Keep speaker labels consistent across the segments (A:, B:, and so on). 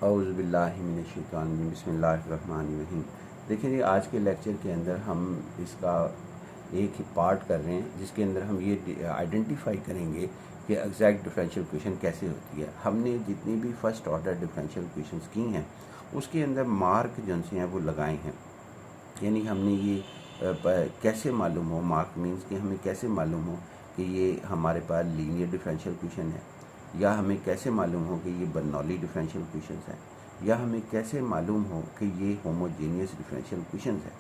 A: औज़ुबिल्लाहिमिनश्शैतानिर्रजीम बिस्मिल्लाहिर्रहमानिर्रहीम। देखिए जी, आज के लेक्चर के अंदर हम इसका एक ही पार्ट कर रहे हैं जिसके अंदर हम ये आइडेंटिफाई करेंगे कि एग्जैक्ट डिफरेंशियल इक्वेशन कैसे होती है। हमने जितनी भी फर्स्ट ऑर्डर डिफरेंशियल इक्वेशंस की हैं उसके अंदर मार्क जो से हैं वो लगाए हैं। यानी हमने ये कैसे मालूम हो, मार्क मीन्स कि हमें कैसे मालूम हो कि ये हमारे पास लीनियर डिफरेंशियल इक्वेशन है, या हमें कैसे मालूम हो कि ये बर्नौली डिफरेंशियल इक्वेशंस हैं, या हमें कैसे मालूम हो कि ये होमोजेनियस डिफरेंशियल इक्वेशंस है,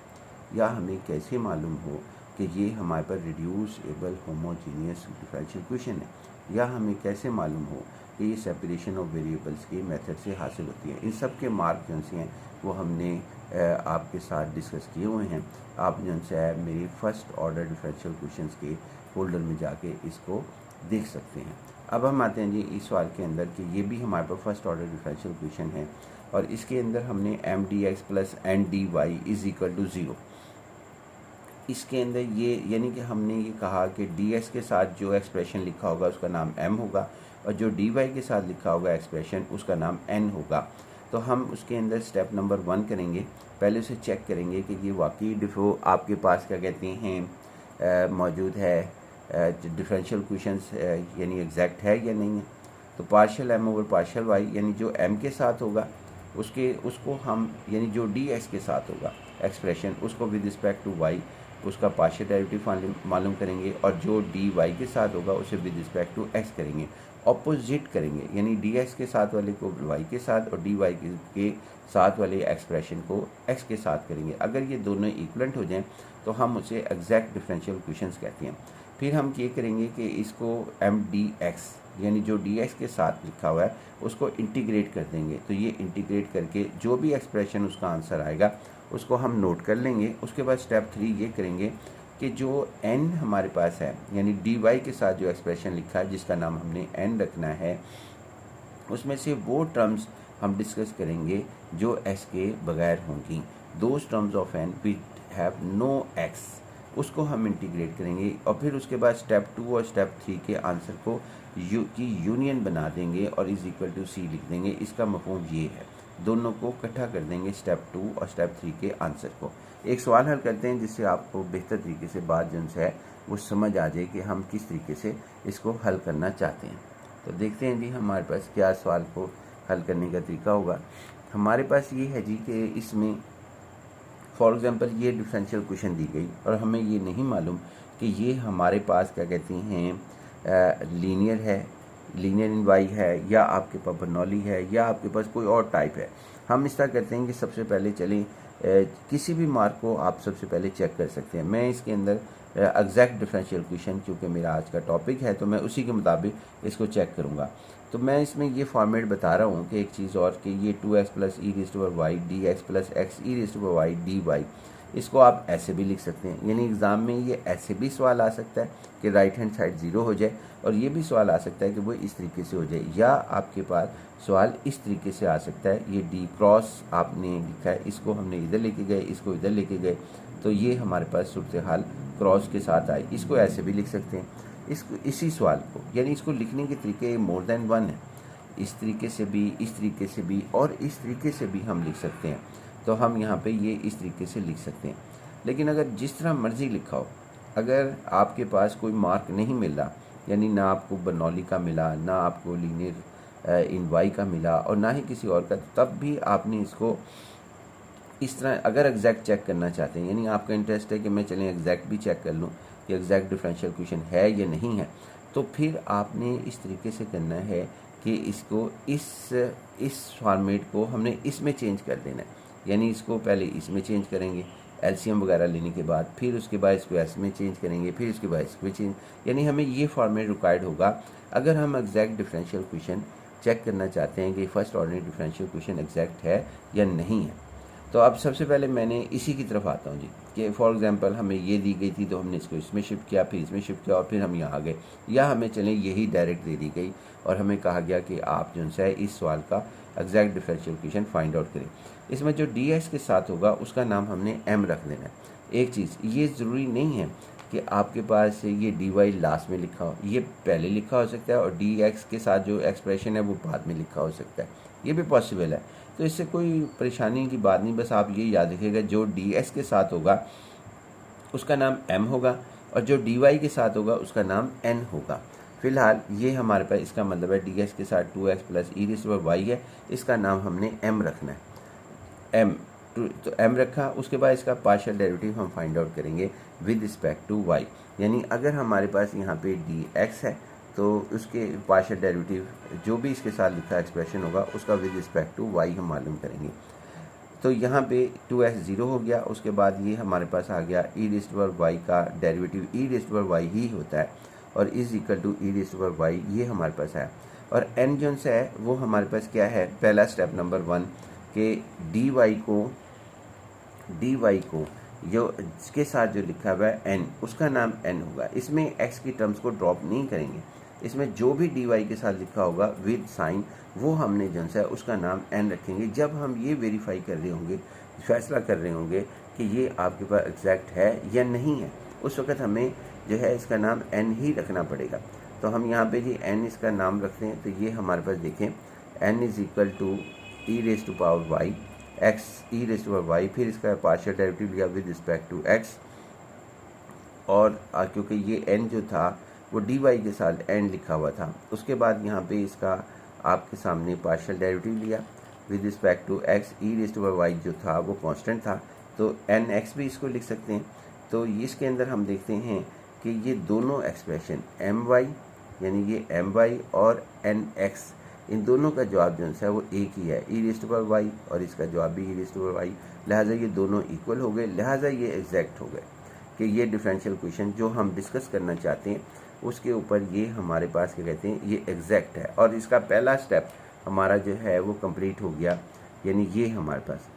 A: या हमें कैसे मालूम हो कि ये हमारे पास रिड्यूसिबल होमोजेनियस डिफरेंशियल इक्वेशन है, या हमें कैसे मालूम हो कि ये सेपरेशन ऑफ वेरिएबल्स के मेथड से हासिल होती है। इन सब के मार्क जो हैं वो हमने आपके साथ डिस्कस किए हुए हैं। आप जो है मेरी फर्स्ट ऑर्डर डिफरेंशियल इक्वेशंस के फोल्डर में जाके इसको देख सकते हैं। अब हम आते हैं जी इस सवाल के अंदर कि ये भी हमारे पास फर्स्ट ऑर्डर डिफरेंशियल इक्वेशन है और इसके अंदर हमने M D X plus N D Y is equal to zero. इसके अंदर ये यानी कि हमने ये कहा कि डी एक्स के साथ जो एक्सप्रेशन लिखा होगा उसका नाम एम होगा और जो डी वाई के साथ लिखा होगा एक्सप्रेशन उसका नाम एन होगा। तो हम उसके अंदर स्टेप नंबर 1 करेंगे। पहले उसे चेक करेंगे कि ये वाकई डिफो आपके पास क्या कहते हैं मौजूद है, डिफरेंशियल इक्वेशंस यानी एग्जैक्ट है या नहीं है। तो partial M over partial Y यानी जो एम के साथ होगा उसको हम यानी जो डी एक्स के साथ होगा एक्सप्रेशन उसको विद रिस्पेक्ट टू वाई उसका पार्शियल डेरिवेटिव मालूम करेंगे, और जो डी वाई के साथ होगा उसे विद रिस्पेक्ट टू एक्स करेंगे, ऑपोजिट करेंगे। यानी डी एक्स के साथ वाले को वाई के साथ और डी वाई के साथ वाले एक्सप्रेशन को एक्स के साथ करेंगे। अगर ये दोनों इक्वलेंट हो जाएं तो हम उसे एग्जैक्ट डिफरेंशियल इक्वेशंस कहते हैं। फिर हम ये करेंगे कि इसको एम डी एक्स यानी जो डी एक्स के साथ लिखा हुआ है उसको इंटीग्रेट कर देंगे। तो ये इंटीग्रेट करके जो भी एक्सप्रेशन उसका आंसर आएगा उसको हम नोट कर लेंगे। उसके बाद स्टेप 3 ये करेंगे कि जो n हमारे पास है यानी डी वाई के साथ जो एक्सप्रेशन लिखा है जिसका नाम हमने n रखना है उसमें से वो टर्म्स हम डिस्कस करेंगे जो s के बगैर होंगी। Those terms of n which have no x उसको हम इंटीग्रेट करेंगे और फिर उसके बाद स्टेप 2 और स्टेप 3 के आंसर को की यूनियन बना देंगे और इज इक्वल टू सी लिख देंगे। इसका मफहूम ये है, दोनों को इकट्ठा कर देंगे स्टेप 2 और स्टेप 3 के आंसर को। एक सवाल हल करते हैं जिससे आपको बेहतर तरीके से बात जो है वो समझ आ जाए कि हम किस तरीके से इसको हल करना चाहते हैं। तो देखते हैं जी हमारे पास क्या सवाल को हल करने का तरीका होगा। हमारे पास ये है जी कि इसमें फॉर एग्जांपल ये डिफरेंशियल इक्वेशन दी गई और हमें ये नहीं मालूम कि ये हमारे पास क्या कहते हैं लीनियर है, लीनियर इन वाई है, या आपके पास बर्नौली है, या आपके पास कोई और टाइप है। हम इस तरह करते हैं कि सबसे पहले चलें किसी भी मार्क को आप सबसे पहले चेक कर सकते हैं। मैं इसके अंदर एग्जैक्ट डिफरेंशियल इक्वेशन क्योंकि मेरा आज का टॉपिक है तो मैं उसी के मुताबिक इसको चेक करूँगा। तो मैं इसमें ये फॉर्मेट बता रहा हूँ कि एक चीज़ और कि ये 2x plus E raise to power Y D X plus X E raise to power Y D Y, इसको आप ऐसे भी लिख सकते हैं। यानी एग्ज़ाम में ये ऐसे भी सवाल आ सकता है कि राइट हैंड साइड 0 हो जाए, और ये भी सवाल आ सकता है कि वो इस तरीके से हो जाए, या आपके पास सवाल इस तरीके से आ सकता है ये डी क्रॉस आपने लिखा है, इसको हमने इधर लेके गए, इसको इधर लेके गए, तो ये हमारे पास सूरत हाल क्रॉस के साथ आई। इसको ऐसे भी लिख सकते हैं। इसको इसी सवाल को यानी इसको लिखने के तरीके मोर देन 1 है, इस तरीके से भी, इस तरीके से भी और इस तरीके से भी हम लिख सकते हैं। तो हम यहाँ पे ये इस तरीके से लिख सकते हैं। लेकिन अगर जिस तरह मर्जी लिखा हो, अगर आपके पास कोई मार्क नहीं मिल रहा, यानी ना आपको बर्नौली का मिला, ना आपको लीनियर इन वाई का मिला और ना ही किसी और का, तब भी आपने इसको इस तरह अगर एग्जैक्ट चेक करना चाहते हैं, यानी आपका इंटरेस्ट है कि मैं चलें एग्जैक्ट भी चेक कर लूँ कि एग्जैक्ट डिफरेंशियल इक्वेशन है या नहीं है, तो फिर आपने इस तरीके से करना है कि इसको इस फॉर्मेट को हमने इसमें चेंज कर देना है। यानी इसको पहले इसमें चेंज करेंगे एलसीएम वगैरह लेने के बाद, फिर उसके बाद इसको एस में चेंज करेंगे, फिर उसके बाद इसको चेंज, यानी हमें ये फॉर्मेट रिक्वायर्ड होगा अगर हम एग्जैक्ट डिफरेंशियल इक्वेशन चेक करना चाहते हैं कि first order differential equation exact है या नहीं है। तो अब सबसे पहले मैंने इसी की तरफ आता हूँ जी कि फॉर एग्जांपल हमें ये दी गई थी तो हमने इसको इसमें शिफ्ट किया, फिर इसमें शिफ्ट किया और फिर हम यहाँ आ गए, या हमें चलें यही डायरेक्ट दे दी गई और हमें कहा गया कि आप जो है इस सवाल का exact differential equation find out करें। इसमें जो डी एक्स के साथ होगा उसका नाम हमने एम रख देना है। एक चीज़ ये ज़रूरी नहीं है कि आपके पास ये डी वाई लास्ट में लिखा हो, ये पहले लिखा हो सकता है, और डी एक्स के साथ जो एक्सप्रेशन है वो बाद में लिखा हो सकता है, ये भी पॉसिबल है। तो इससे कोई परेशानी की बात नहीं, बस आप ये याद रखिएगा जो डी एक्स के साथ होगा उसका नाम m होगा, और जो dy के साथ होगा उसका नाम n होगा। फिलहाल ये हमारे पास इसका मतलब है dx के साथ 2x plus E raise to power y है, इसका नाम हमने m रखना है, m। तो m रखा, उसके बाद इसका पार्शियल डेरिवेटिव हम फाइंड आउट करेंगे विद रिस्पेक्ट टू y। यानी अगर हमारे पास यहाँ पे dx है तो उसके पार्शियल डेरिवेटिव जो भी इसके साथ लिखा एक्सप्रेशन होगा उसका विद रिस्पेक्ट टू y हम मालूम करेंगे। तो यहाँ पे 2x 0 हो गया, उसके बाद ये हमारे पास आ गया E raise to power y का derivative E raise to power y ही होता है, और is equal to E raise to power y ये हमारे पास है। और n जो सा है वो हमारे पास क्या है, पहला स्टेप नंबर 1 के dy को जो इसके साथ जो लिखा हुआ है n उसका नाम n होगा। इसमें x की टर्म्स को ड्रॉप नहीं करेंगे, इसमें जो भी dy के साथ लिखा होगा विद साइन वो हमने जो है उसका नाम n रखेंगे। जब हम ये वेरीफाई कर रहे होंगे, फैसला कर रहे होंगे कि ये आपके पास एग्जैक्ट है या नहीं है, उस वक्त हमें जो है इसका नाम n ही रखना पड़ेगा। तो हम यहाँ पे जी n इसका नाम रखते हैं, तो ये हमारे पास देखें n is equal to E raise to power y x E raise to power y, फिर इसका पार्शियल डेरिवेटिव लिया विद रिस्पेक्ट टू x, और क्योंकि ये n जो था वो dy के साथ n लिखा हुआ था, उसके बाद यहाँ पे इसका आपके सामने पार्शियल डेरिवेटिव लिया with respect to x, E raise to power y जो था वो कांस्टेंट था, तो nx भी इसको लिख सकते हैं। तो इसके अंदर हम देखते हैं कि ये दोनों एक्सप्रेशन my यानी ये my और nx, इन दोनों का जवाब जो है वो एक ही है, E raise to power y, और इसका जवाब भी E raise to power y, लिहाजा ये दोनों इक्वल हो गए, लिहाजा ये एग्जैक्ट हो गए कि ये डिफरेंशियल क्वेश्चन जो हम डिस्कस करना चाहते हैं उसके ऊपर ये हमारे पास क्या कहते हैं, ये एग्जैक्ट है। और इसका पहला स्टेप हमारा जो है वो कंप्लीट हो गया, यानी ये हमारे पास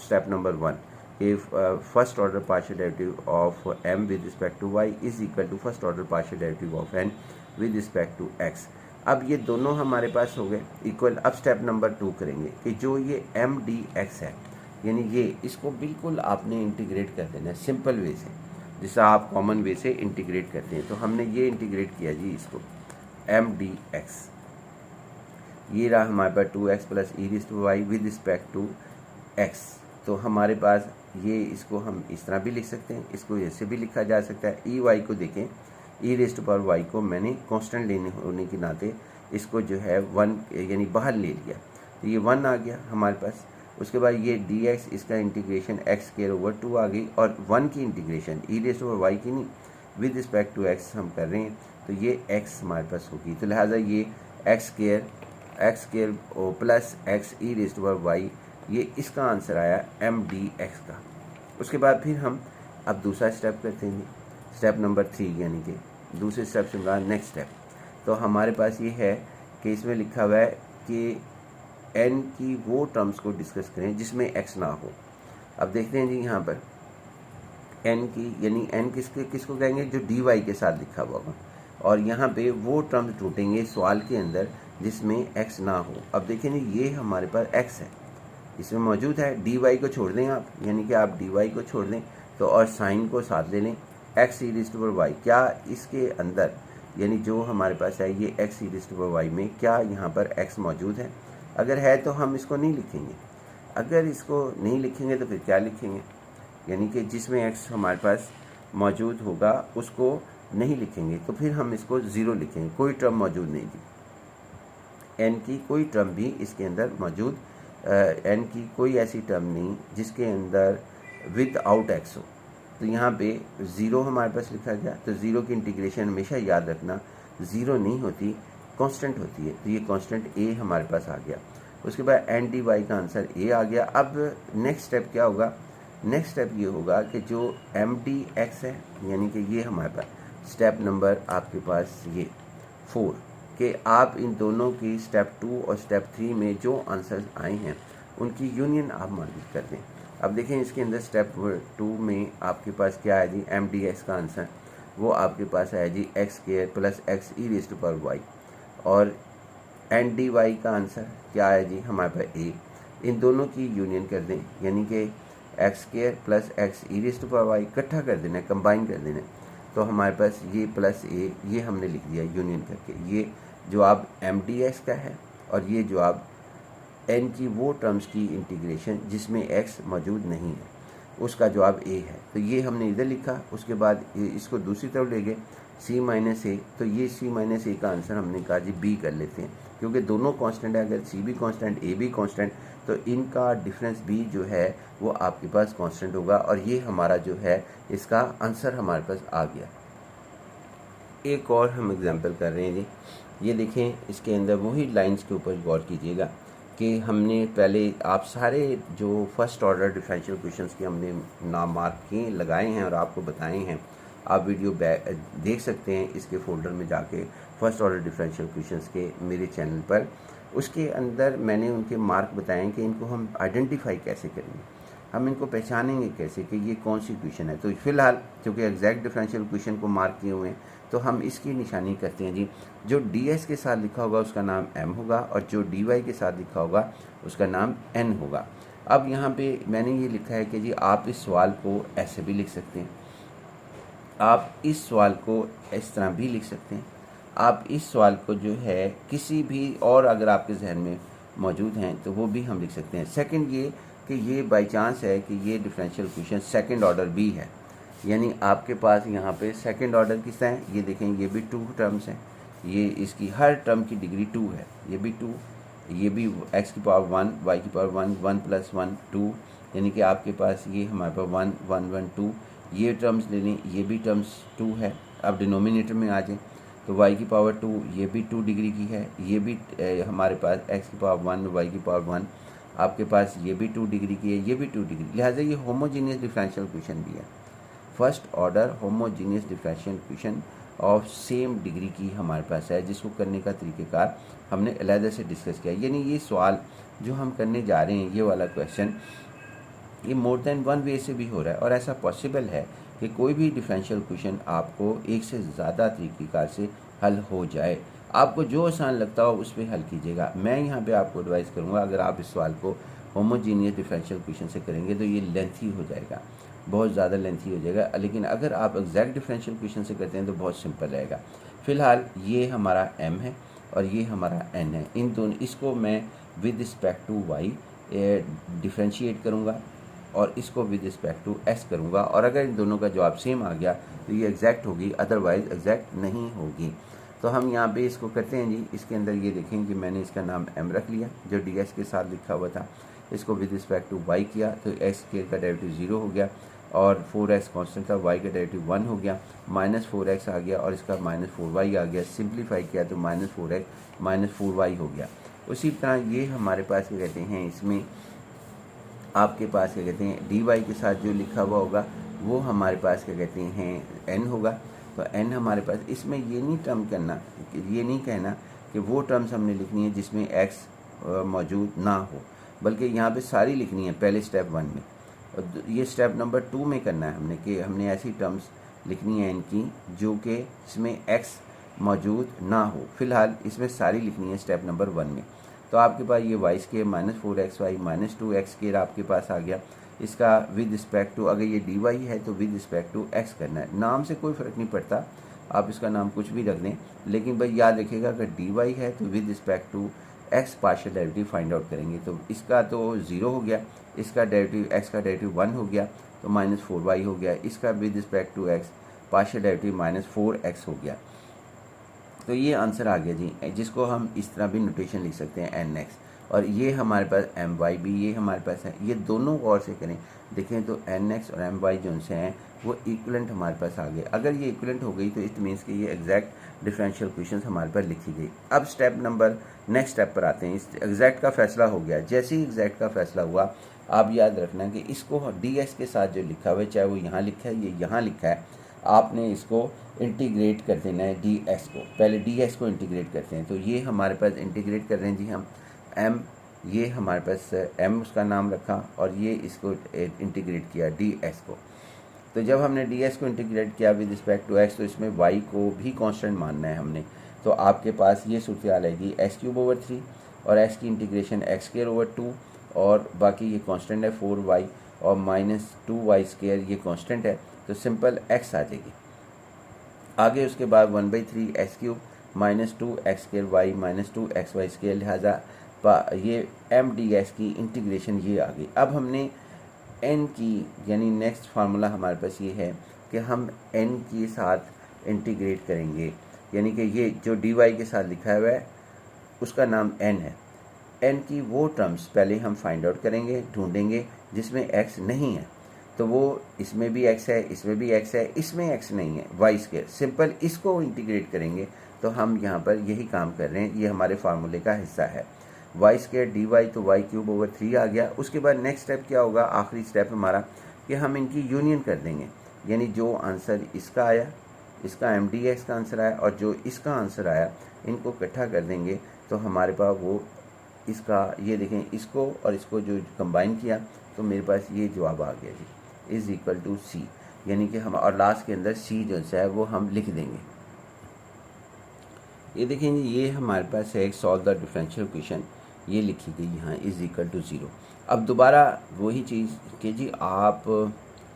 A: स्टेप नंबर 1 कि first order partial derivative of m with respect to y is equal to first order partial derivative of n with respect to x। अब ये दोनों हमारे पास हो गए इक्वल। अब स्टेप नंबर 2 करेंगे कि जो ये m dx है, यानी ये इसको बिल्कुल आपने इंटीग्रेट कर देना है सिंपल वे से, जिसका आप कॉमन वे से इंटीग्रेट करते हैं। तो हमने ये इंटीग्रेट किया जी इसको m dx, ये रहा हमारे पास 2x plus E raise to y with respect to x। तो हमारे पास ये इसको हम इस तरह भी लिख सकते हैं, इसको ऐसे भी लिखा जा सकता है। ई वाई को देखें, E raise to power y को मैंने कांस्टेंट लेने होने के नाते इसको जो है 1 यानी बाहर ले लिया, तो ये 1 आ गया हमारे पास। उसके बाद ये dx इसका इंटीग्रेशन x स्क्वायर ओवर 2 आ गई, और 1 की integration E raise to power y की नहीं विद रिस्पेक्ट टू x हम कर रहे हैं, तो ये x हमारे पास होगी। तो लिहाजा ये x square plus x E raise to power y, ये इसका आंसर आया m dx का। उसके बाद फिर हम अब दूसरा स्टेप करते हैं, स्टेप नंबर 3, यानी कि दूसरे स्टेप से हमारा नेक्स्ट स्टेप। तो हमारे पास ये है कि इसमें लिखा हुआ है कि n की वो टर्म्स को डिस्कस करें जिसमें x ना हो। अब देखते हैं जी यहाँ पर n की, यानी n किसको कहेंगे, जो dy के साथ लिखा हुआ होगा, और यहाँ पे वो टर्म्स ढूंढेंगे सवाल के अंदर जिसमें x ना हो। अब देखें जी ये हमारे पास x है, इसमें मौजूद है, dy को छोड़ दें आप, यानी कि आप dy को छोड़ दें तो और साइन को साथ ले लें, x E raise to power y, क्या इसके अंदर यानी जो हमारे पास है ये x E raise to power y में क्या यहाँ पर x मौजूद है? अगर है तो हम इसको नहीं लिखेंगे, अगर इसको नहीं लिखेंगे तो फिर क्या लिखेंगे, यानी कि जिसमें x हमारे पास मौजूद होगा उसको नहीं लिखेंगे, तो फिर हम इसको 0 लिखेंगे, कोई टर्म मौजूद नहीं थी, n की कोई टर्म भी इसके अंदर मौजूद, n की कोई ऐसी टर्म नहीं जिसके अंदर विद आउट x हो। तो यहाँ पे 0 हमारे पास लिखा गया, तो 0 की इंटीग्रेशन हमेशा याद रखना 0 नहीं होती, कांस्टेंट होती है, तो ये कांस्टेंट a हमारे पास आ गया। उसके बाद n dy का आंसर a आ गया। अब नेक्स्ट स्टेप क्या होगा, नेक्स्ट स्टेप ये होगा कि जो m dx है, यानी कि ये हमारे पास स्टेप नंबर आपके पास ये 4 कि आप इन दोनों की स्टेप 2 और स्टेप 3 में जो आंसर्स आए हैं उनकी यूनियन आप मौजूद कर दें। अब देखें इसके अंदर स्टेप 2 में आपके पास क्या है जी, m dx का आंसर वो आपके पास है जी x square plus x E raise to power y, और n dy का आंसर क्या है जी हमारे पास a। इन दोनों की यूनियन कर दें, यानी कि x square plus x E raise to power y इकट्ठा कर देना है, कंबाइन कर देना है, तो हमारे पास ये प्लस ए ये हमने लिख दिया यूनियन करके। ये जो आप एम डी एक्स का है और ये जो आप एन की वो टर्म्स की इंटीग्रेशन जिसमें एक्स मौजूद नहीं है उसका जवाब ए है। तो ये हमने इधर लिखा, उसके बाद इसको दूसरी तरफ ले गए सी माइनस ए, तो ये सी माइनस ए का आंसर हमने कहा जी बी कर लेते हैं, क्योंकि दोनों कांस्टेंट है। अगर सी भी कांस्टेंट ए भी कांस्टेंट तो इनका डिफरेंस भी जो है वो आपके पास कांस्टेंट होगा, और ये हमारा जो है इसका आंसर हमारे पास आ गया। एक और हम एग्जांपल कर रहे हैं जी, ये देखें इसके अंदर वही लाइंस के ऊपर गौर कीजिएगा कि हमने पहले आप सारे जो फर्स्ट ऑर्डर डिफरेंशियल क्वेश्चंस के हमने नाम मार्क किए लगाए हैं और आपको बताए हैं। आप वीडियो देख सकते हैं इसके फोल्डर में जाके फर्स्ट ऑर्डर डिफरेंशियल क्वेश्चंस के मेरे चैनल पर। उसके अंदर मैंने उनके मार्क बताए कि इनको हम आइडेंटिफाई कैसे करेंगे, हम इनको पहचानेंगे कैसे कि ये कौन सी क्वेश्चन है। तो फिलहाल क्योंकि एग्जैक्ट डिफरेंशियल क्वेश्चन को मार्क किए हुए हैं तो हम इसकी निशानी करते हैं जी। जो डी एस के साथ लिखा होगा उसका नाम एम होगा और जो डी वाई के साथ लिखा होगा उसका नाम एन होगा। अब यहाँ पे मैंने ये लिखा है कि जी आप इस सवाल को ऐसे भी लिख सकते हैं, आप इस सवाल को इस तरह भी लिख सकते हैं, आप इस सवाल को जो है किसी भी और अगर आपके जहन में मौजूद हैं तो वो भी हम लिख सकते हैं। सेकंड ये कि ये बाई चांस है कि ये डिफरेंशियल क्वेश्चन सेकंड ऑर्डर भी है, यानी आपके पास यहाँ पे सेकंड ऑर्डर किस है, ये देखें ये भी 2 टर्म्स हैं, ये इसकी हर टर्म की डिग्री 2 है, ये भी 2, ये भी x की पावर 1 y की पावर 1 1 + 1 2, यानी कि आपके पास ये हमारे पास 1 1 1 2, ये टर्म्स ले लें, ये भी टर्म्स 2 है। अब डिनोमिनेटर में आ जाए तो y की पावर 2 ये भी 2 डिग्री की है, ये भी हमारे पास x की पावर 1 y की पावर 1 आपके पास ये भी 2 डिग्री की है, ये भी 2 डिग्री, लिहाजा ये होमोजीनियस डिफरेंशियल क्वेश्चन भी है। First order homogeneous differential question of same degree की हमारे पास है, जिसको करने का तरीक़ेकार हमने अलहदा से डिस्कस किया। यानी ये सवाल जो हम करने जा रहे हैं, ये वाला क्वेश्चन, ये मोर देन वन वे से भी हो रहा है और ऐसा पॉसिबल है कि कोई भी डिफरेंशियल क्वेश्चन आपको एक से ज़्यादा तरीक़ेकार से हल हो जाए। आपको जो आसान लगता हो उस पर हल कीजिएगा। मैं यहाँ पे आपको एडवाइस करूँगा अगर आप इस सवाल को होमोजीनियस डिफरेंशियल क्वेश्चन से करेंगे तो ये लेंथी हो जाएगा, बहुत ज़्यादा लेंथी हो जाएगा, लेकिन अगर आप एग्जैक्ट डिफरेंशियल क्वेश्चन से करते हैं तो बहुत सिंपल रहेगा। फ़िलहाल ये हमारा m है और ये हमारा n है, इन दोनों इसको मैं with respect to y differentiate करूँगा और इसको विद रिस्पेक्ट टू s करूँगा, और अगर इन दोनों का जवाब सेम आ गया तो ये एग्जैक्ट होगी, अदरवाइज़ एग्जैक्ट नहीं होगी। तो हम यहाँ पे इसको करते हैं जी। इसके अंदर ये देखें कि मैंने इसका नाम m रख लिया जो ds के साथ लिखा हुआ था, इसको विद रिस्पेक्ट टू y किया तो x² का डेरिवेटिव 0 हो गया और 4x कांस्टेंट था, y का डेरिवेटिव 1 हो गया, -4x आ गया और इसका -4y आ गया। सिंप्लीफाई किया तो -4x -4y हो गया। उसी तरह ये हमारे पास क्या कहते हैं, इसमें आपके पास क्या कहते हैं dy के साथ जो लिखा हुआ होगा वो हमारे पास क्या कहते हैं n होगा। तो n हमारे पास, इसमें ये नहीं टर्म करना, ये नहीं कहना कि वो टर्म्स हमने लिखनी है जिसमें x मौजूद ना हो, बल्कि यहाँ पे सारी लिखनी है पहले स्टेप 1 में, और ये स्टेप नंबर 2 में करना है हमने कि हमने ऐसी टर्म्स लिखनी है इनकी जो कि इसमें x मौजूद ना हो। फिलहाल इसमें सारी लिखनी है स्टेप नंबर 1 में। तो आपके पास ये y² -4xy -2x² आपके पास आ गया। इसका विद रिस्पेक्ट टू, अगर ये dy है तो विद रिस्पेक्ट टू x करना है। नाम से कोई फ़र्क नहीं पड़ता, आप इसका नाम कुछ भी रख दें, लेकिन भाई याद रखिएगा अगर dy है तो with respect to x partial derivative find out करेंगे। तो इसका तो 0 हो गया, इसका डेरिवेटिव x का डेरिवेटिव 1 हो गया तो -4y हो गया, इसका with respect to x partial derivative -4x हो गया। तो ये आंसर आ गया जी, जिसको हम इस तरह भी नोटेशन लिख सकते हैं nx, और ये हमारे पास my भी ये हमारे पास है। ये दोनों गौर से करें, देखें तो nx और my जो उनसे हैं वो इक्वलेंट हमारे पास आ गए। अगर ये इक्वलेंट हो गई तो इट मीन्स कि ये एग्जैक्ट डिफरेंशियल क्वेश्चन हमारे पास लिखी गई। अब स्टेप नंबर नेक्स्ट स्टेप पर आते हैं। इस एग्जैक्ट का फैसला हो गया। जैसे ही एग्जैक्ट का फैसला हुआ, आप याद रखना कि इसको ds के साथ जो लिखा हुआ है, चाहे वो यहाँ लिखा है ये यहाँ लिखा है, आपने इसको इंटीग्रेट कर देना है ds को। पहले ds को इंटीग्रेट करते हैं, तो ये हमारे पास इंटीग्रेट कर रहे हैं जी हम m, ये हमारे पास m उसका नाम रखा और ये इसको इंटीग्रेट किया ds को। तो जब हमने ds को इंटीग्रेट किया विद रिस्पेक्ट टू x, तो इसमें y को भी कांस्टेंट मानना है हमने। तो आपके पास ये सूरत हाल आएगी x³/3 और x की इंटीग्रेशन x²/2 और बाकी ये कांस्टेंट है 4y और -2y² ये कांस्टेंट है, तो सिंपल x आ जाएगी। आगे उसके बाद 1/3 X cube minus 2 X square Y minus 2 X Y square, लिहाजा ये एम डी एक्स की इंटीग्रेशन ये आ गई। अब हमने एन की यानी नेक्स्ट फार्मूला हमारे पास ये है कि हम एन के साथ इंटीग्रेट करेंगे, यानी कि ये जो डी वाई के साथ लिखा हुआ है उसका नाम एन है। एन की वो टर्म्स पहले हम फाइंड आउट करेंगे, ढूंढेंगे जिसमें एक्स नहीं है, तो वो इसमें भी एक्स है, इसमें भी एक्स है, इसमें एक्स नहीं है, वाई स्क्वायर, सिंपल इसको इंटीग्रेट करेंगे। तो हम यहाँ पर यही काम कर रहे हैं, ये हमारे फार्मूले का हिस्सा है। वाई स्क्वायर डी वाई, तो वाई क्यूब ओवर 3 आ गया। उसके बाद नेक्स्ट स्टेप क्या होगा, आखिरी स्टेप हमारा, कि हम इनकी यूनियन कर देंगे, यानी जो आंसर इसका आया, इसका एम डी एक्स का आंसर आया और जो इसका आंसर आया, इनको इकट्ठा कर देंगे तो हमारे पास वो इसका, ये देखें इसको और इसको जो कंबाइन किया तो मेरे पास ये जवाब आ गया जी, इज़ इक्वल टू सी, यानी कि हम, और लास्ट के अंदर सी जो है वो हम लिख देंगे। ये देखें जी, ये हमारे पास है एक सॉल्व द डिफरेंशियल इक्वेशन, ये लिखी गई यहाँ इज़ इक्वल टू 0। अब दोबारा वही चीज़ कि जी आप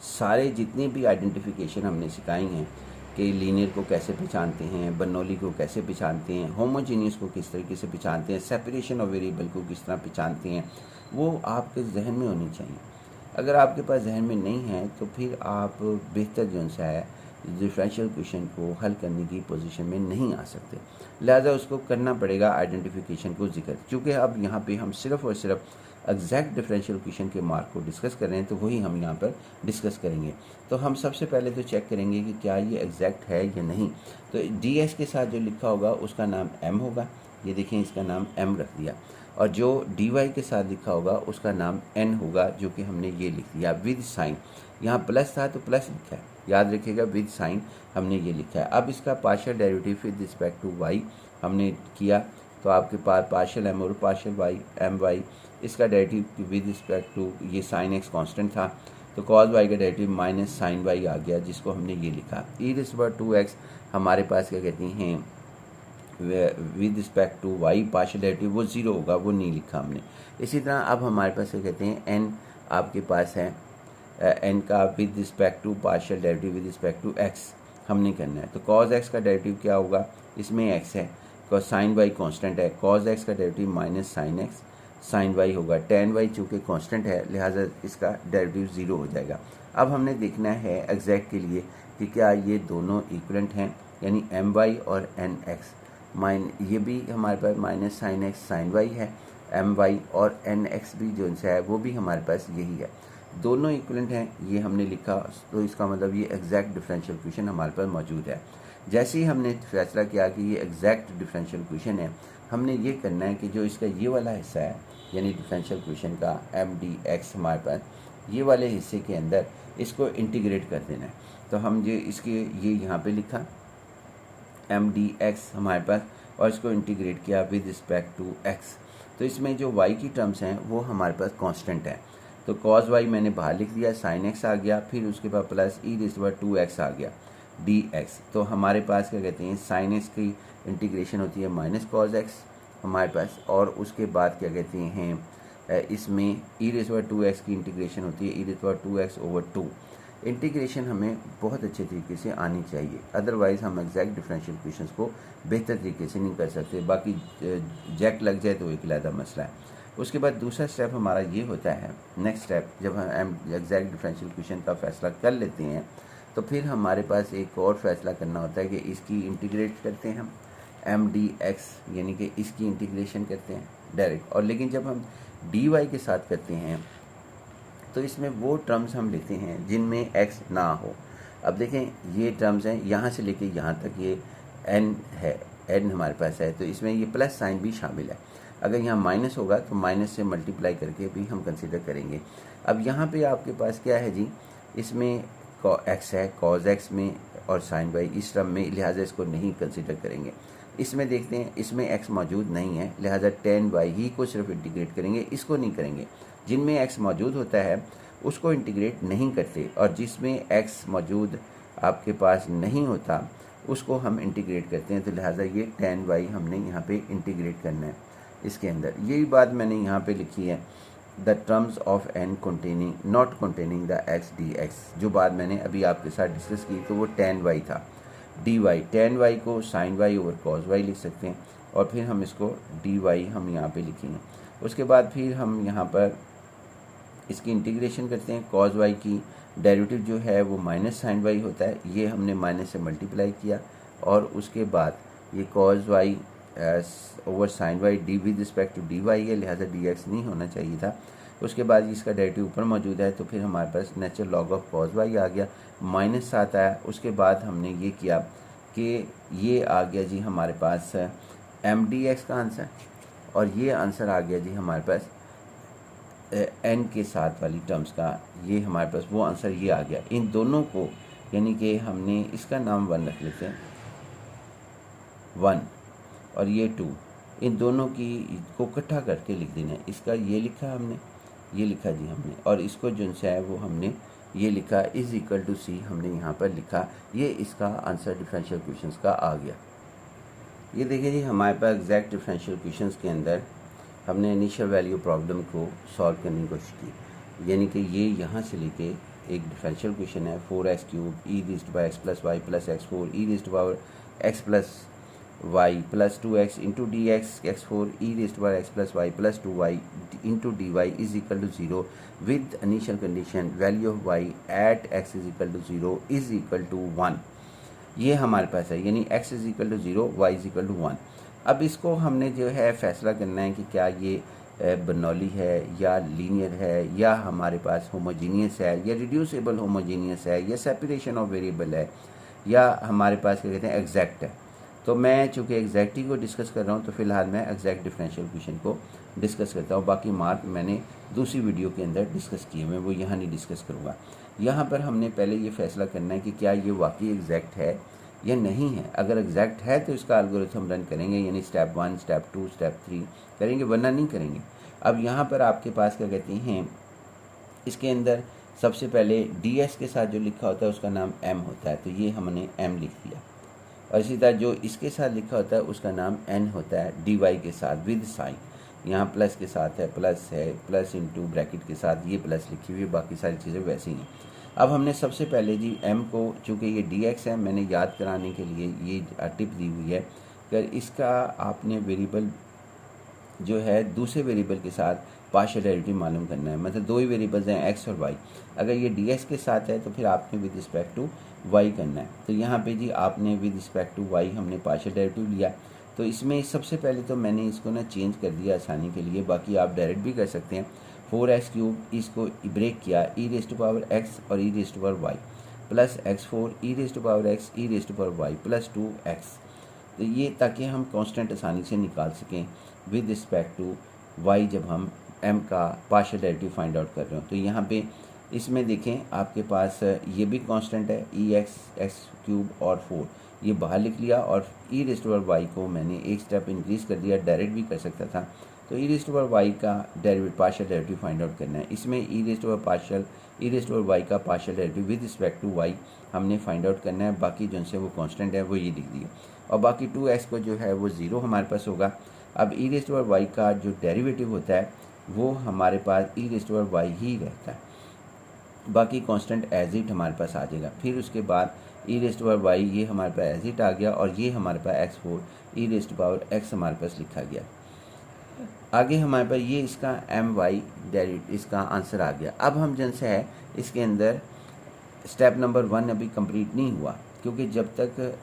A: सारे जितनी भी आइडेंटिफिकेशन हमने सिखाई हैं कि लीनियर को कैसे पहचानते हैं, बर्नौली को कैसे पहचानते हैं, होमोजीनियस को किस तरीके से पहचानते हैं, सेपरेशन ऑफ वेरिएबल को किस तरह पहचानते हैं, वो आपके जहन में होनी चाहिए। अगर आपके पास जहन में नहीं है तो फिर आप बेहतर जो है डिफरेंशियल क्वेश्चन को हल करने की पोजीशन में नहीं आ सकते, लिहाजा उसको करना पड़ेगा आइडेंटिफिकेशन को जिक्र। क्योंकि अब यहाँ पे हम सिर्फ और सिर्फ एग्जैक्ट डिफरेंशियल क्वेश्चन के मार्क को डिस्कस कर रहे हैं, तो वही हम यहाँ पर डिस्कस करेंगे। तो हम सबसे पहले तो चेक करेंगे कि क्या ये एग्जैक्ट है या नहीं। तो डी एस के साथ जो लिखा होगा उसका नाम एम होगा, ये देखें इसका नाम एम रख दिया, और जो डी वाई के साथ लिखा होगा उसका नाम एन होगा, जो कि हमने ये लिख दिया विद साइन। यहाँ प्लस था तो प्लस लिखा है, याद रखिएगा, विद साइन हमने ये लिखा है। अब इसका partial derivative with respect to Y हमने किया, तो आपके पास पार्शियल एम और पार्शियल वाई, एम वाई, इसका डेरिवेटिव विद रिस्पेक्ट टू ये साइन एक्स कांस्टेंट था, तो कॉस वाई का डेरिवेटिव माइनस साइन वाई आ गया, जिसको हमने ये लिखा। ई रिस्पेक्ट टू एक्स हमारे पास क्या कहते हैं with respect to Y, partial derivative वो 0 होगा, वो नहीं लिखा हमने। इसी तरह अब हमारे पास क्या कहते हैं एन आपके पास है, एन का with respect to partial derivative with respect to X हमने करना है। तो कॉस एक्स का डेरिवेटिव क्या होगा, इसमें एक्स है, साइन वाई कांस्टेंट है, कॉस एक्स का derivative minus sine X, sine Y होगा, टेन वाई चूँकि कांस्टेंट है लिहाजा इसका डेरिवेटिव 0 हो जाएगा। अब हमने देखना है एग्जैक्ट के लिए कि क्या ये दोनों इक्वलेंट हैं, यानी एम वाई और एन एक्स, ये भी हमारे पास minus sine X sine Y है, एम वाई और एन एक्स भी जो है वो भी हमारे पास यही है, दोनों इक्वलेंट हैं, ये हमने लिखा। तो इसका मतलब ये एग्जैक्ट डिफरेंशियल इक्वेशन हमारे पास मौजूद है। जैसे ही हमने फैसला किया कि ये एग्जैक्ट डिफरेंशियल इक्वेशन है, हमने ये करना है कि जो इसका ये वाला हिस्सा है यानी डिफरेंशियल इक्वेशन का एम डी एक्स हमारे पास, ये वाले हिस्से के अंदर इसको इंटीग्रेट कर देना है। तो हम ये इसके ये यहाँ पे लिखा एम डी एक्स हमारे पास, और इसको इंटीग्रेट किया विद रिस्पेक्ट टू एक्स। तो इसमें जो वाई की टर्म्स हैं वो हमारे पास कांस्टेंट है, तो कॉस वाई मैंने बाहर लिख दिया, साइन एक्स आ गया, फिर उसके बाद plus E respect to X आ गया डी एक्स। तो हमारे पास क्या कहते हैं साइन एक्स की इंटीग्रेशन होती है माइनस कॉस एक्स हमारे पास, और उसके बाद क्या कहते हैं इसमें ई रिस्पेक्ट टू एक्स की इंटीग्रेशन होती है E respect to X over 2। Integration हमें बहुत अच्छे तरीके से आनी चाहिए, अदरवाइज़ हम एग्जैक्ट डिफरेंशियल इक्वेशंस को बेहतर तरीके से नहीं कर सकते, बाकी जैक लग जाए तो एक अलग मसला है। उसके बाद दूसरा स्टेप हमारा ये होता है, नेक्स्ट स्टेप जब हम एग्जैक्ट डिफरेंशियल इक्वेशन का फैसला कर लेते हैं तो फिर हमारे पास एक और फैसला करना होता है कि इसकी इंटीग्रेट करते हैं हम एम डी एक्स, यानी कि इसकी इंटीग्रेशन करते हैं डायरेक्ट, और लेकिन जब हम डी वाई के साथ करते हैं तो इसमें वो टर्म्स हम लेते हैं जिनमें एक्स ना हो। अब देखें ये टर्म्स हैं, यहाँ से लेके यहाँ तक ये एन है, एन हमारे पास है, तो इसमें ये प्लस साइन भी शामिल है। अगर यहाँ माइनस होगा तो माइनस से मल्टीप्लाई करके भी हम कंसीडर करेंगे। अब यहाँ पे आपके पास क्या है जी, इसमें एक्स है कॉज एक्स में और साइन वाई इस टर्म में, लिहाजा इसको नहीं कंसीडर करेंगे। इसमें देखते हैं इसमें एक्स मौजूद नहीं है, लिहाजा टेन वाई ही को सिर्फ इंटीग्रेट करेंगे, इसको नहीं करेंगे। जिनमें एक्स मौजूद होता है उसको इंटीग्रेट नहीं करते, और जिसमें एक्स मौजूद आपके पास नहीं होता उसको हम इंटीग्रेट करते हैं। तो लिहाजा ये टेन वाई हमने यहाँ पे इंटीग्रेट करना है इसके अंदर। यही बात मैंने यहाँ पे लिखी है, the terms of N containing not containing the X D X, जो बात मैंने अभी आपके साथ डिस्कस की तो वो टेन वाई था। डी वाई, टेन वाई को sine Y over cos Y लिख सकते हैं, और फिर हम इसको डी वाई हम यहाँ पे लिखेंगे। उसके बाद फिर हम यहाँ पर इसकी इंटीग्रेशन करते हैं। कॉस वाई की डेरिवेटिव जो है वो माइनस साइन वाई होता है, ये हमने माइनस से मल्टीप्लाई किया, और उसके बाद ये cos Y over sine Y D with respect to D Y है, लिहाजा डी एक्स नहीं होना चाहिए था। उसके बाद इसका डेरिवेटिव ऊपर मौजूद है, तो फिर हमारे पास natural log of cos Y आ गया, माइनस 7 आया। उसके बाद हमने ये किया कि ये आ गया जी हमारे पास एम डी एक्स का आंसर, और ये आंसर आ गया जी हमारे पास एन के साथ वाली टर्म्स का, ये हमारे पास वो आंसर ये आ गया। इन दोनों को यानी कि हमने इसका नाम 1 रख लेते हैं, 1 और ये 2, इन दोनों की को इकट्ठा करके लिख देना है। इसका ये लिखा हमने, ये लिखा जी हमने, और इसको जो है वो हमने ये लिखा इज इक्वल टू सी, हमने यहाँ पर लिखा। ये इसका आंसर डिफरेंशियल इक्वेशंस का आ गया। ये देखिए जी हमारे पास एग्जैक्ट डिफरेंशियल इक्वेशंस के अंदर हमने इनिशियल वैल्यू प्रॉब्लम को सॉल्व करने की कोशिश की, यानी कि ये यहाँ से लेके एक डिफरेंशियल इक्वेशन है 4x cube E raised by X plus Y plus X 4 E raised by X plus Y plus 2x into D X X 4 E raised by X plus Y plus 2y into D Y is equal to 0 with initial condition value of y at x is equal to 0 is equal to 1। ये हमारे पास है, यानी x is equal to 0 y is equal to 1। अब इसको हमने जो है फैसला करना है कि क्या ये बर्नौली है या लीनियर है, या हमारे पास होमोजीनियस है या रिड्यूसिबल होमोजीनियस है, या सेपरेशन ऑफ वेरिएबल है, या हमारे पास क्या कहते हैं एग्जैक्ट है। तो मैं चूँकि एग्जैक्टी को डिस्कस कर रहा हूँ, तो फिलहाल मैं एग्जैक्ट डिफरेंशियल इक्वेशन को डिस्कस करता हूँ। बाकी मार्क मैंने दूसरी वीडियो के अंदर डिस्कस किए, मैं वो यहाँ नहीं डिस्कस करूँगा। यहाँ पर हमने पहले ये फैसला करना है कि क्या ये वाकई एग्जैक्ट है या नहीं है। अगर एग्जैक्ट है तो इसका एल्गोरिथम रन करेंगे, यानी स्टेप 1 स्टेप 2 स्टेप 3 करेंगे, वरना नहीं करेंगे। अब यहाँ पर आपके पास क्या कहते हैं, इसके अंदर सबसे पहले डी एस के साथ जो लिखा होता है उसका नाम एम होता है, तो ये हमने एम लिख दिया। और इसी तरह जो इसके साथ लिखा होता है उसका नाम एन होता है डी वाई के साथ विद साइन, यहाँ प्लस के साथ है, प्लस इंटू ब्रैकेट के साथ ये प्लस लिखी हुई है, बाकी सारी चीज़ें वैसी हैं। अब हमने सबसे पहले जी m को, चूँकि ये dx है, मैंने याद कराने के लिए ये टिप दी हुई है कि इसका आपने वेरिएबल जो है दूसरे वेरिएबल के साथ पार्शियल डेरिवेटिव मालूम करना है। मतलब दो ही वेरिएबल्स हैं x और y, अगर ये dx के साथ है तो फिर आपने विद रिस्पेक्ट टू y करना है। तो यहाँ पे जी आपने विद रिस्पेक्ट टू y हमने पार्शियल डेरिवेटिव लिया, तो इसमें सबसे पहले तो मैंने इसको ना चेंज कर दिया आसानी के लिए, बाकी आप डायरेक्ट भी कर सकते हैं। 4x क्यूब इसको ब्रेक किया E raise to power x और E raise to power y plus x4 E raise to power x E raise to power y plus 2x, तो ये ताकि हम कांस्टेंट आसानी से निकाल सकें विद रिस्पेक्ट टू y जब हम m का पार्शियल डेरिवेटिव फाइंड आउट कर रहे हो। तो यहाँ पे इसमें देखें आपके पास ये भी कांस्टेंट है ई एक्स क्यूब और 4, ये बाहर लिख लिया, और E raise to power y को मैंने एक स्टेप इंक्रीज़ कर दिया, डायरेक्ट भी कर सकता था। तो E raise to power y का derivative partial derivative find out करना है। इसमें E raise to power y का partial derivative with respect to y हमने फाइंड आउट करना है। बाकी जो से वो कांस्टेंट है वो ये लिख दिया, और बाकी 2x को जो है वो 0 हमारे पास होगा। अब E raise to power y का जो डेरिवेटिव होता है वो हमारे पास E raise to power y ही रहता है, बाकी कांस्टेंट एज इट हमारे पास आ जाएगा। फिर उसके बाद E raise to power y ये हमारे पास एज इट आ गया, और ये हमारे पास x4 E raise to power x हमारे पास लिखा गया। आगे हमारे पास ये इसका एम वाई डेरिवेटिव इसका आंसर आ गया। अब हम जन से है इसके अंदर स्टेप नंबर 1 अभी कंप्लीट नहीं हुआ, क्योंकि जब तक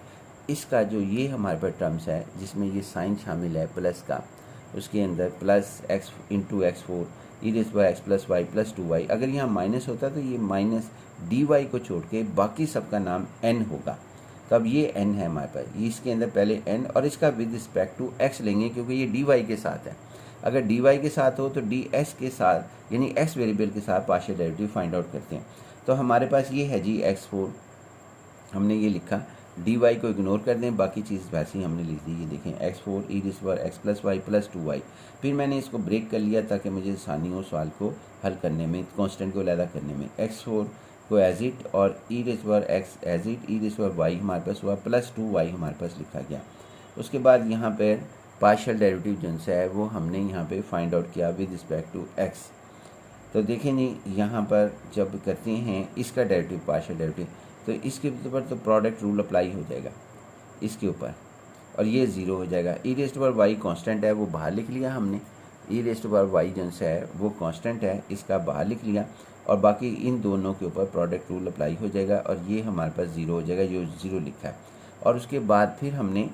A: इसका जो ये हमारे पास टर्म्स है जिसमें ये साइन शामिल है प्लस का, उसके अंदर plus x into x4 E raise by x plus Y plus 2y, अगर यहाँ माइनस होता तो ये माइनस डी वाई को छोड़ के बाकी सबका नाम n होगा। तो अब ये n है हमारे पास, ये इसके अंदर पहले n और इसका विद रिस्पेक्ट टू x लेंगे, क्योंकि ये डी वाई के साथ है। अगर डी वाई के साथ हो तो डी एस के साथ यानी x वेरिएबल के साथ पार्शियल डेरिवेटिव फाइंड आउट करते हैं। तो हमारे पास ये है जी x4, हमने ये लिखा, डी वाई को इग्नोर कर दें, बाकी चीज़ वैसे ही हमने लिख दी। ये देखें x4 E raise to power x plus Y plus 2y, फिर मैंने इसको ब्रेक कर लिया ताकि मुझे आसानी हो सवाल को हल करने में, कांस्टेंट को अलग करने में। x4 को एज इट और E raise to power x as it E raise to power y हमारे पास हुआ प्लस 2y हमारे पास लिखा गया। उसके बाद यहाँ पर पार्शियल डेरिवेटिव जिनसे है वो हमने यहाँ पे फाइंड आउट किया विद रिस्पेक्ट टू x। तो देखें नहीं यहाँ पर जब करते हैं इसका डेरिवेटिव पार्शियल डेरिवेटिव, तो इसके ऊपर तो प्रोडक्ट रूल अप्लाई हो जाएगा। इसके ऊपर, और ये ज़ीरो हो जाएगा। ई रेस्ट पर वाई कॉन्स्टेंट है, वो बाहर लिख लिया हमने। ई रेस्ट पर वाई जो है वो कांस्टेंट है, इसका बाहर लिख लिया, और बाकी इन दोनों के ऊपर प्रोडक्ट रूल अप्लाई हो जाएगा, और ये हमारे पास ज़ीरो हो जाएगा, जो ज़ीरो लिखा है। और उसके बाद फिर हमने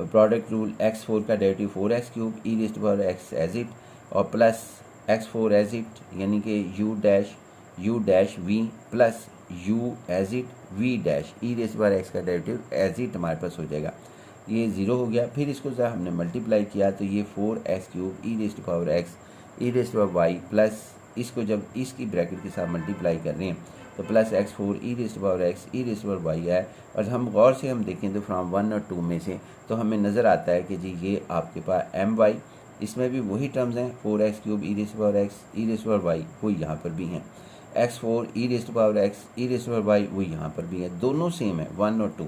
A: प्रोडक्ट रूल x4 का डेरिवेटिव 4x³ ई रेस्ट पर एक्स एज इट, और प्लस x4 एज इट, यानी कि u dash v plus u as it v dash E raised पर एक्स का डेरिवेटिव एज इट हमारे पास हो जाएगा। ये ज़ीरो हो गया। फिर इसको जरा हमने मल्टीप्लाई किया तो ये 4x³ E raised power x ई रेस्ट पावर वाई प्लस इसको जब इसकी ब्रैकेट के साथ मल्टीप्लाई कर रहे हैं तो plus x4 E raised power x ई रेस्ट पावर वाई है। और हम गौर से हम देखें तो फ्रॉम 1 और 2 में से तो हमें नज़र आता है कि जी ये आपके पास my, इसमें भी वही टर्म्स हैं, 4x³ E raised power x ई रेस्ट पावर वाई, वो यहाँ पर भी हैं। x4 E raised power x ई रेस्ट पावर वाई वो यहाँ पर भी है, दोनों सेम है 1 और 2।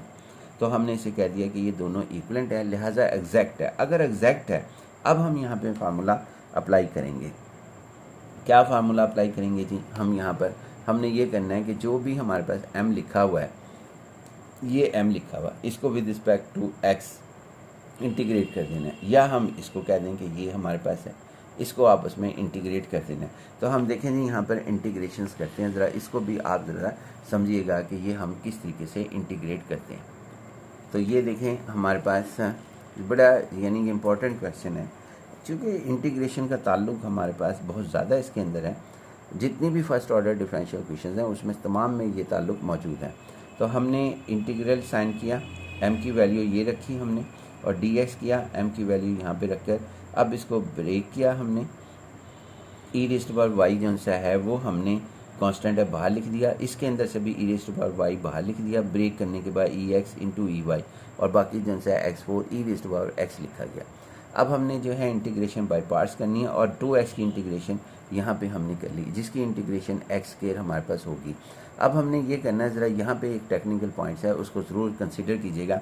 A: तो हमने इसे कह दिया कि ये दोनों इक्वलेंट है, लिहाजा एग्जैक्ट है। अगर एग्जैक्ट है, अब हम यहाँ पे फार्मूला अप्लाई करेंगे। क्या फार्मूला अप्लाई करेंगे जी? हम यहाँ पर हमने ये करना है कि जो भी हमारे पास m लिखा हुआ है, ये m लिखा हुआ, इसको with respect to x integrate कर देना है, या हम इसको कह दें कि ये हमारे पास है, इसको आपस में इंटीग्रेट कर देना है। तो हम देखें जी यहाँ पर इंटीग्रेशंस करते हैं, ज़रा इसको भी आप ज़रा समझिएगा कि ये हम किस तरीके से इंटीग्रेट करते हैं। तो ये देखें हमारे पास बड़ा यानी कि इम्पोर्टेंट क्वेश्चन है, चूँकि इंटीग्रेशन का ताल्लुक हमारे पास बहुत ज़्यादा इसके अंदर है। जितनी भी फर्स्ट ऑर्डर डिफरेंशियल इक्वेशंस हैं उसमें तमाम में ये ताल्लुक मौजूद है। तो हमने इंटीग्रल साइन किया, m की वैल्यू ये रखी हमने, और dx किया, m की वैल्यू यहाँ पे रखकर अब इसको ब्रेक किया हमने। ई रेस्ट पावर वाई जो सा है वो हमने कांस्टेंट है बाहर लिख दिया, इसके अंदर से भी ई रेस्ट पावर वाई बाहर लिख दिया, ब्रेक करने के बाद ex इंटू EY, और बाकी जो सा है x4 E raised power x लिखा गया। अब हमने जो है इंटीग्रेशन बाय पार्ट्स करनी है, और 2x की इंटीग्रेशन यहाँ पे हमने कर ली, जिसकी इंटीग्रेशन x² हमारे पास होगी। अब हमने ये करना है, ज़रा यहाँ पे एक टेक्निकल पॉइंट्स है, उसको ज़रूर कंसिडर कीजिएगा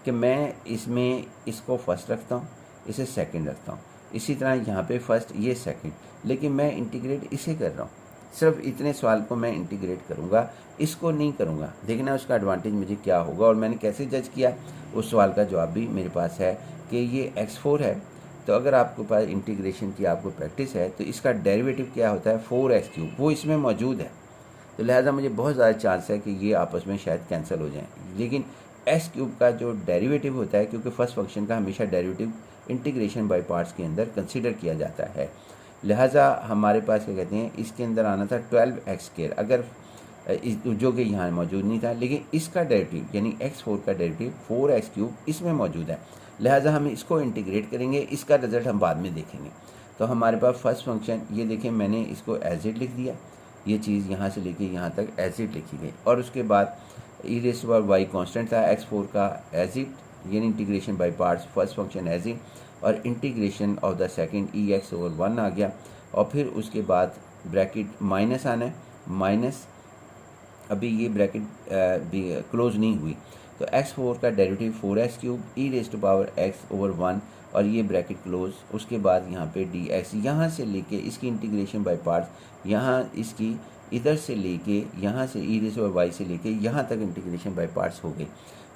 A: कि मैं इसमें इसको फर्स्ट रखता हूँ, इसे सेकंड रखता हूँ, इसी तरह यहाँ पे फर्स्ट ये सेकंड, लेकिन मैं इंटीग्रेट इसे कर रहा हूँ। सिर्फ इतने सवाल को मैं इंटीग्रेट करूँगा, इसको नहीं करूँगा। देखना उसका एडवांटेज मुझे क्या होगा, और मैंने कैसे जज किया उस सवाल का जवाब भी मेरे पास है कि ये x4 है। तो अगर आपके पास इंटीग्रेशन की आपको प्रैक्टिस है तो इसका डेरिवेटिव क्या होता है 4x³, वो इसमें मौजूद है। तो लिहाजा मुझे बहुत ज़्यादा चांस है कि ये आपस में शायद कैंसिल हो जाएं। लेकिन x³ का जो डेरिवेटिव होता है, क्योंकि फर्स्ट फंक्शन का हमेशा डेरिवेटिव इंटीग्रेशन बाय पार्ट्स के अंदर कंसिडर किया जाता है, लिहाजा हमारे पास क्या कहते हैं, इसके अंदर आना था 12x², अगर जो कि यहाँ मौजूद नहीं था, लेकिन इसका डेरिवेटिव यानी x4 का डेरिवेटिव 4x³ इसमें मौजूद है, लिहाजा हम इसको इंटीग्रेट करेंगे, इसका रिजल्ट हम बाद में देखेंगे। तो हमारे पास फर्स्ट फंक्शन ये देखें, मैंने इसको एज इट लिख दिया, ये चीज़ यहाँ से लेके यहाँ तक एज इट लिखी गई, और उसके बाद E raised power Y constant था, x4 का एज इट यानी integration by parts, first function as it, और integration of the second ex/1 आ गया, और फिर उसके बाद ब्रैकेट माइनस आना है, माइनस अभी ये ब्रैकेट भी क्लोज नहीं हुई, तो x4 का derivative 4x³ E raised power x/1, और ये ब्रैकेट क्लोज, उसके बाद यहाँ पे dx, यहाँ से लेके इसकी इंटीग्रेशन बाय पार्ट्स, यहाँ इसकी इधर से लेके यहाँ से ई रेस्ट पावर y से लेके यहाँ तक इंटीग्रेशन बाय पार्ट्स हो गई,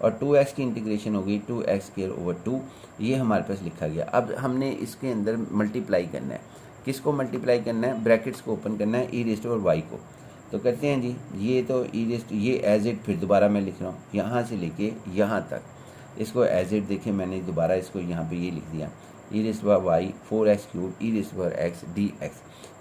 A: और 2x की इंटीग्रेशन हो गई 2x²/2, ये हमारे पास लिखा गया। अब हमने इसके अंदर मल्टीप्लाई करना है, किसको मल्टीप्लाई करना है, ब्रैकेट्स को ओपन करना है, ई रेस्ट पावर y को। तो करते हैं जी, ये तो ये एज इट, फिर दोबारा मैं लिख रहा हूँ यहाँ से लेके यहाँ तक, इसको एज इट देखें, मैंने दोबारा इसको यहाँ पे ये लिख दिया, ई raised power Y 4x³ E raised power x dx।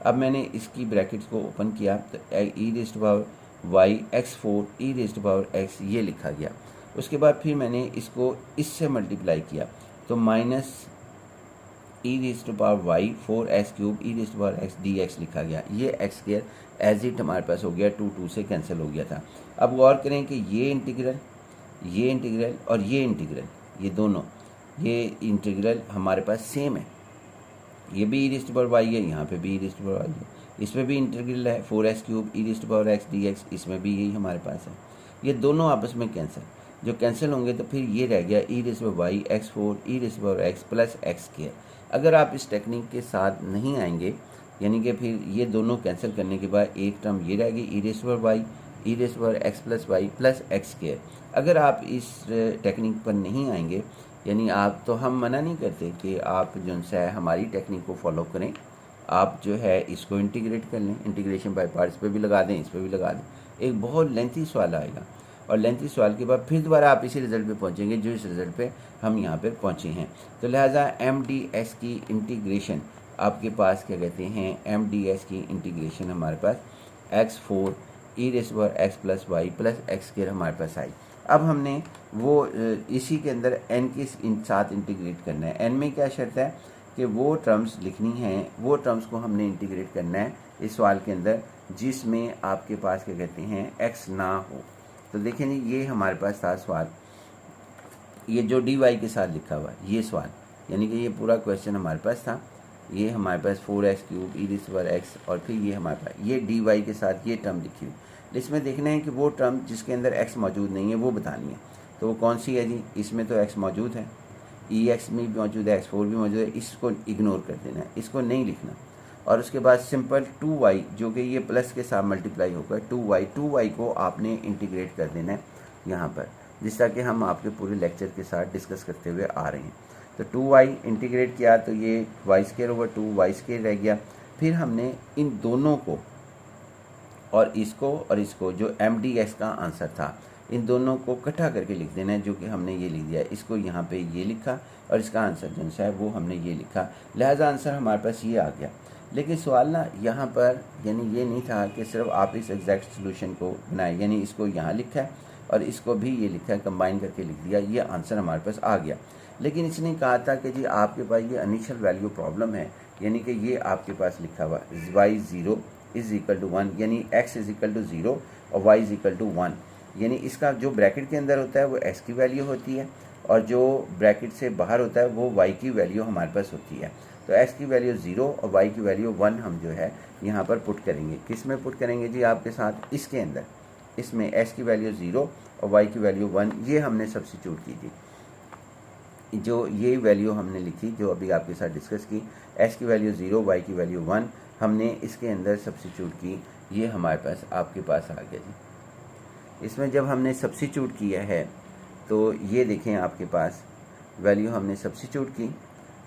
A: अब मैंने इसकी ब्रैकेट्स को ओपन किया तो ई raised power Y x4 E raised power x ये लिखा गया। उसके बाद फिर मैंने इसको इससे मल्टीप्लाई किया तो माइनस ई raised power Y 4x³ E raised power x dx लिखा गया। ये x² एज इट हमारे पास हो गया, 2 से कैंसिल हो गया था। अब गौर करें कि ये इंटीग्रल और ये इंटीग्रल, ये दोनों ये इंटीग्रल हमारे पास सेम है, ये भी ई रेस्ट पावर वाई है, यहाँ पे भी ई रेस्ट पावर वाई है, इसमें भी इंटीग्रल है 4x³ E raised power x dx, इसमें भी यही हमारे पास है। ये दोनों आपस में कैंसिल, जो कैंसिल होंगे तो फिर ये रह गया E raised power Y x4 E raised power x plus x²। अगर आप इस टेक्निक के साथ नहीं आएंगे, यानी कि फिर ये दोनों कैंसिल करने के बाद एक टर्म ये रहेगी E raised power Y E raise power X plus Y plus X square. अगर आप इस टेक्निक पर नहीं आएंगे, यानी आप, तो हम मना नहीं करते कि आप जो है हमारी टेक्निक को फॉलो करें, आप जो है इसको इंटीग्रेट कर लें, इंटीग्रेशन बाय पार्ट्स पे भी लगा दें, इस पर भी लगा दें। एक बहुत लेंथी सवाल आएगा और लेंथी सवाल के बाद फिर दोबारा आप इसी रिज़ल्ट पे पहुंचेंगे जो इस रिज़ल्ट पे हम यहाँ पर पहुँचे हैं। तो लिहाजा MDS की इंटीग्रेशन आपके पास क्या कहते हैं, MDS की इंटीग्रेशन हमारे पास x4 E raise power X plus Y plus X square हमारे पास आई। अब हमने वो इसी के अंदर n के साथ इंटीग्रेट करना है। n में क्या शर्त है कि वो टर्म्स लिखनी हैं, वो टर्म्स को हमने इंटीग्रेट करना है इस सवाल के अंदर जिसमें आपके पास क्या कहते हैं x ना हो। तो देखें जी, ये हमारे पास था सवाल, ये जो dy के साथ लिखा हुआ है ये सवाल, यानी कि ये पूरा क्वेश्चन हमारे पास था। ये हमारे पास 4x³ ई रेज़ पावर एक्स और फिर ये हमारे पास ये dy के साथ ये टर्म लिखी हुई। इसमें देखना है कि वो टर्म जिसके अंदर x मौजूद नहीं है वो बतानी है। तो वो कौन सी है जी, इसमें तो x मौजूद है, ex में भी मौजूद है, x4 भी मौजूद है, इसको इग्नोर कर देना है, इसको नहीं लिखना। और उसके बाद सिंपल 2y जो कि ये प्लस के साथ मल्टीप्लाई होकर 2y को आपने इंटीग्रेट कर देना है यहाँ पर, जिस तरह कि हम आपके पूरे लेक्चर के साथ डिस्कस करते हुए आ रहे हैं। तो 2y इंटीग्रेट किया तो ये y²/2 रह गया। फिर हमने इन दोनों को और इसको जो MDS का आंसर था, इन दोनों को इकट्ठा करके लिख देना है, जो कि हमने ये लिख दिया। इसको यहाँ पे ये लिखा और इसका आंसर जो है वो हमने ये लिखा, लिहाजा आंसर हमारे पास ये आ गया। लेकिन सवाल ना यहाँ पर यानी ये नहीं था कि सिर्फ आप इस एग्जैक्ट सोल्यूशन को बनाए, यानी इसको यहाँ लिखा है और इसको भी ये लिखा है, कंबाइन करके लिख दिया, ये आंसर हमारे पास आ गया। लेकिन इसने कहा था कि जी आपके पास ये इनिशियल वैल्यू प्रॉब्लम है, यानी कि ये आपके पास लिखा हुआ y0 = 1, यानी x = 0 और y = 1, यानी इसका जो ब्रैकेट के अंदर होता है वो x की वैल्यू होती है और जो ब्रैकेट से बाहर होता है वो y की वैल्यू हमारे पास होती है। तो x की वैल्यू 0 और y की वैल्यू 1 हम जो है यहाँ पर पुट करेंगे। किस में पुट करेंगे जी, आपके साथ इसके अंदर, इसमें x की वैल्यू 0 और y की वैल्यू 1 ये हमने सब्स्टिट्यूट की थी। जो ये वैल्यू हमने लिखी जो अभी आपके साथ डिस्कस की, x की वैल्यू 0 y की वैल्यू 1 हमने इसके अंदर सब्स्टिट्यूट की, ये हमारे पास आपके पास आ गया जी। इसमें जब हमने सब्स्टिट्यूट किया है तो ये देखें आपके पास वैल्यू हमने सब्स्टिट्यूट की,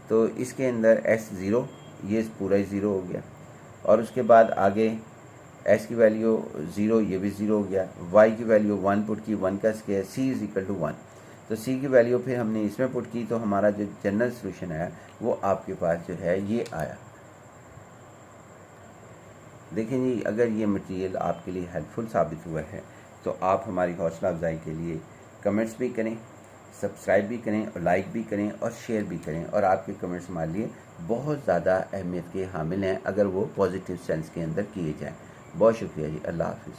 A: तो इसके अंदर s0 ये पूरा ही 0 हो गया और उसके बाद आगे s की वैल्यू 0 ये भी 0 हो गया, y की वैल्यू 1 पुट की, 1 का स्क्वायर c = 1, तो c की वैल्यू फिर हमने इसमें पुट की, तो हमारा जो जनरल सोल्यूशन आया वो आपके पास जो है ये आया। देखें जी, अगर ये मटेरियल आपके लिए हेल्पफुल साबित हुआ है तो आप हमारी हौसला अफजाई के लिए कमेंट्स भी करें, सब्सक्राइब भी करें और लाइक भी करें और शेयर भी करें, और आपके कमेंट्स हमारे लिए बहुत ज़्यादा अहमियत के हामिल हैं अगर वो पॉजिटिव सेंस के अंदर किए जाएँ। बहुत शुक्रिया जी, अल्लाह हाफ़िज़।